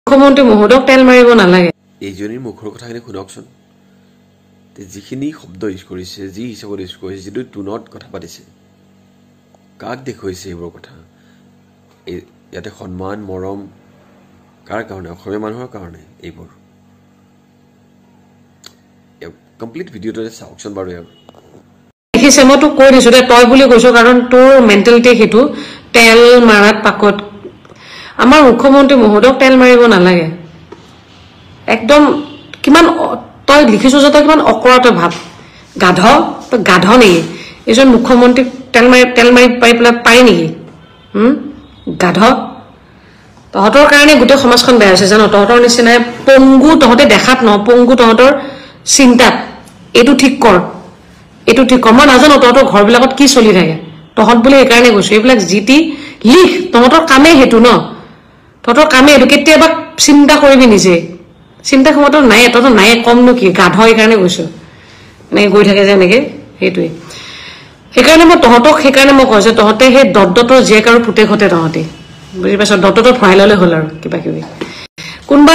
মুখ্যমন্ত্ৰী মহোদয়ক তেল মাৰিব নালাগে এইজনীৰ মুখৰ কথাখিনি শুনকচোন যিখিনি শব্দ ইউজ কৰিছে যি হিচাপত ইউজ কৰিছে যিটো টুনত কথা পাতিছে কাক দেখুৱাইছে এইবোৰ কথা ইয়াতে সন্মান মৰম কাৰ কাৰণে অসমীয়া মানুহৰ কাৰণে এইবোৰ কমপ্লিট ভিডিঅ'টো চাওকচোন বাৰু ইয়াৰ দেখিছে মই তোক কৈ দিছো দে তই বুলি কৈছো কাৰণ তোৰ মেণ্টেলিটি সেইটো তেল মাৰাত পাকত আমাৰ মুখ্যমন্ত্ৰী মহোদয়ক তেল মাৰিব নালাগে একদম কিমান তই লিখিছো যে তই কিমান অকৰতে ভাব গাধ নেকি এজন মুখ্যমন্ত্ৰী তেল মাৰি পাৰি নেকি গাধ তহঁতৰ কাৰণে গোটেই সমাজখন বেয়া হৈছে জানো তহঁতৰ নিচিনাই পংগু তহঁতে দেখাত ন পংগু তহঁতৰ চিন্তাত এইটো ঠিক কৰ মই নাজানো তহঁতৰ ঘৰবিলাকত কি চলি থাকে তহঁত বুলি এইকাৰণে কৈছো এইবিলাক জিটি লিখ তহঁতৰ কামেই সেইটো ন তহঁতৰ কামেই এইটো কেতিয়াবা চিন্তা কৰিবি নিজে চিন্তা ক্ষমতা নাই তহঁতৰ নাই কমনো কি গাধ এইকাৰণে কৈছো এনেকে গৈ থাকে যে এনেকে সেইটোৱে সেইকাৰণে মই কৈছো তহঁতে সেই দত্তৰ জীয়েক আৰু পুতেকহঁতে তহঁতে বুজি পাইছ দত্তৰ ভৰাই ললে হ'ল আৰু কিবা কিবি কোনোবা